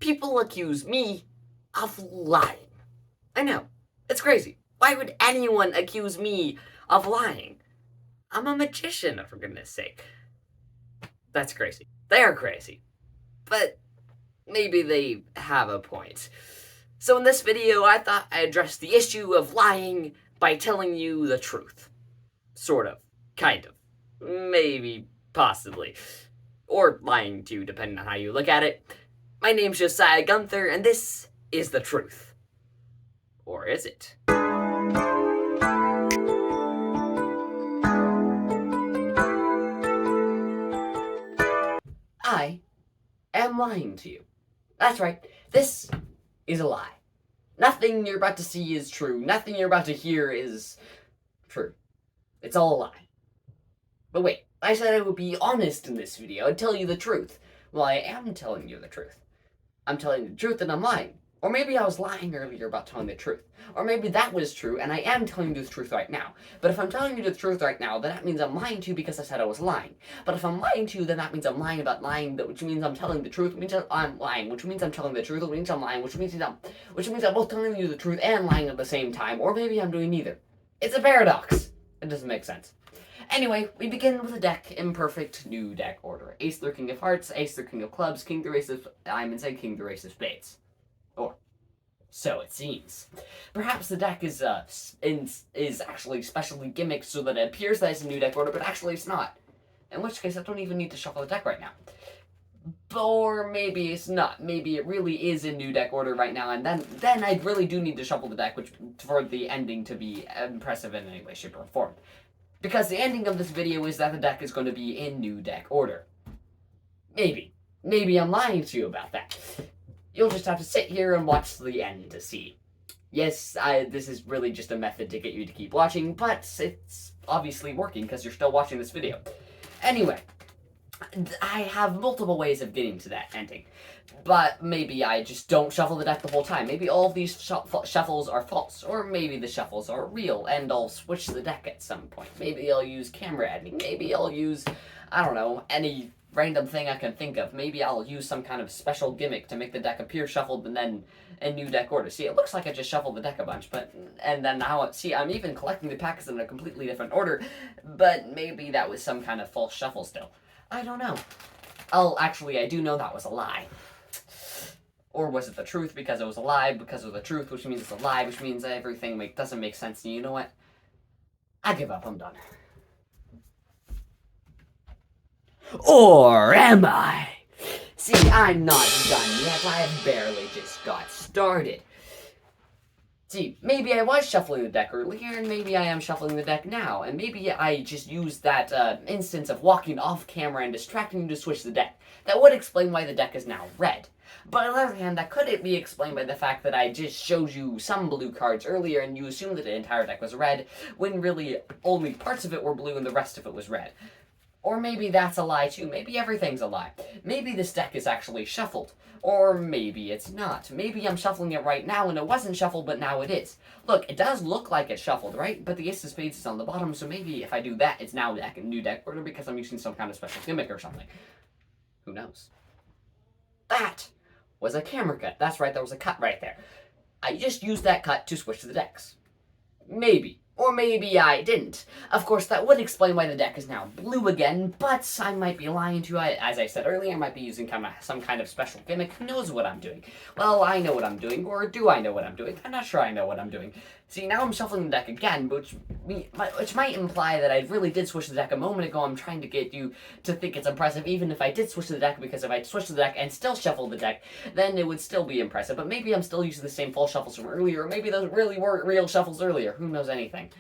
people accuse me of lying. I know, it's crazy. Why would anyone accuse me of lying? I'm a magician, for goodness sake. That's crazy. They're crazy. But maybe they have a point. So in this video, I thought I'd address the issue of lying by telling you the truth. Sort of. Kind of. Maybe. Possibly. Or lying to, depending on how you look at it. My name's Josiah Gunther, and this is the truth. Or is it? I am lying to you. That's right. This is a lie. Nothing you're about to see is true. Nothing you're about to hear is true. It's all a lie. But wait, I said I would be honest in this video and tell you the truth. Well, I am telling you the truth. I'm telling you the truth and I'm lying. Or maybe I was lying earlier about telling the truth. Or maybe that was true and I am telling you the truth right now. But if I'm telling you the truth right now, then that means I'm lying to you because I said I was lying. But if I'm lying to you, then that means I'm lying about lying, which means I'm telling the truth, which means I'm lying, which means I'm telling the truth, which means I'm lying, which means I'm both telling you the truth and lying at the same time. Or maybe I'm doing neither. It's a paradox. It doesn't make sense. Anyway, we begin with a deck in perfect new deck order. Ace through King of Hearts, Ace through King of Clubs, King through Ace of Diamonds, and King through Ace of Spades. Or so it seems. Perhaps the deck is actually specially gimmicked so that it appears that it's a new deck order, but actually it's not. In which case, I don't even need to shuffle the deck right now. Or maybe it's not. Maybe it really is in new deck order right now, and then I really do need to shuffle the deck, which for the ending to be impressive in any way, shape, or form. Because the ending of this video is that the deck is going to be in new deck order. Maybe. Maybe I'm lying to you about that. You'll just have to sit here and watch to the end to see. Yes, this is really just a method to get you to keep watching, but it's obviously working because you're still watching this video. Anyway, I have multiple ways of getting to that ending. But maybe I just don't shuffle the deck the whole time. Maybe all of these shuffles are false. Or maybe the shuffles are real and I'll switch the deck at some point. Maybe I'll use camera editing. Maybe I'll use, I don't know, any random thing I can think of. Maybe I'll use some kind of special gimmick to make the deck appear shuffled and then in new deck order. See, it looks like I just shuffled the deck a bunch, and then now, see, I'm even collecting the packs in a completely different order, but maybe that was some kind of false shuffle still. I don't know. Actually, I do know that was a lie. Or was it the truth because it was a lie because of the truth, which means it's a lie, which means everything doesn't make sense. And you know what? I give up. I'm done. Or am I? See, I'm not done yet. I have barely just got started. See, maybe I was shuffling the deck earlier, and maybe I am shuffling the deck now, and maybe I just used that instance of walking off camera and distracting you to switch the deck. That would explain why the deck is now red. But on the other hand, that couldn't be explained by the fact that I just showed you some blue cards earlier and you assumed that the entire deck was red, when really only parts of it were blue and the rest of it was red. Or maybe that's a lie too. Maybe everything's a lie. Maybe this deck is actually shuffled. Or maybe it's not. Maybe I'm shuffling it right now and it wasn't shuffled, but now it is. Look, it does look like it's shuffled, right? But the Ace of Spades is on the bottom, so maybe if I do that, it's now new deck order because I'm using some kind of special gimmick or something. Who knows? That was a camera cut. That's right, there was a cut right there. I just used that cut to switch to the decks. Maybe. Or maybe I didn't. Of course, that would explain why the deck is now blue again, but I might be lying to you. As I said earlier, I might be using some kind of special gimmick. Who knows what I'm doing? Well, I know what I'm doing, or do I know what I'm doing? I'm not sure I know what I'm doing. See, now I'm shuffling the deck again, which might imply that I really did switch the deck a moment ago. I'm trying to get you to think it's impressive, even if I did switch the deck, because if I switched the deck and still shuffled the deck, then it would still be impressive. But maybe I'm still using the same false shuffles from earlier, or maybe those really were real shuffles earlier. Who knows anything?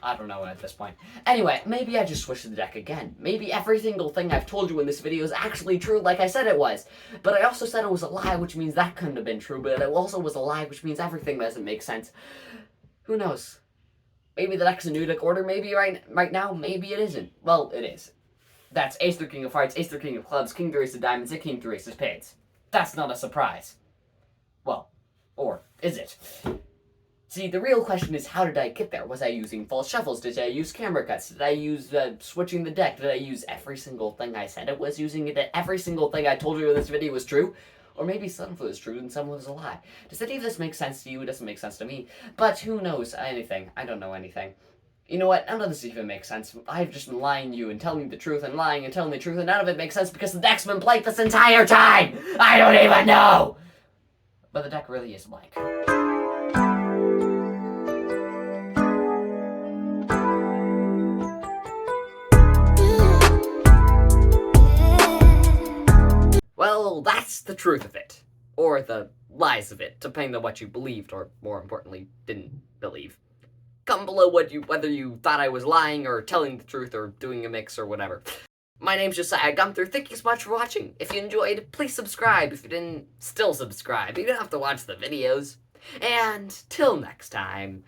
I don't know at this point. Anyway, maybe I just switched the deck again. Maybe every single thing I've told you in this video is actually true like I said it was. But I also said it was a lie, which means that couldn't have been true. But it also was a lie, which means everything doesn't make sense. Who knows? Maybe the deck's a new deck order. Maybe right now, maybe it isn't. Well, it is. That's Ace through King of Hearts, Ace through King of Clubs, King through Ace of Diamonds, and King through Ace of Spades. That's not a surprise. Well, or is it? See, the real question is, how did I get there? Was I using false shuffles? Did I use camera cuts? Did I use switching the deck? Did I use every single thing I said it was using? That every single thing I told you in this video was true? Or maybe some of it is true and some of it is a lie. Does any of this make sense to you? It doesn't make sense to me. But who knows anything? I don't know anything. You know what? None of this even makes sense. I've just been lying to you and telling you the truth and lying and telling the truth, and none of it makes sense because the deck's been blank this entire time! I don't even know! But the deck really is blank. Well, that's the truth of it. Or the lies of it, depending on what you believed, or more importantly, didn't believe. Comment below whether you thought I was lying, or telling the truth, or doing a mix, or whatever. My name's Josiah Gunther. Thank you so much for watching. If you enjoyed, please subscribe. If you didn't, still subscribe. You don't have to watch the videos. And till next time,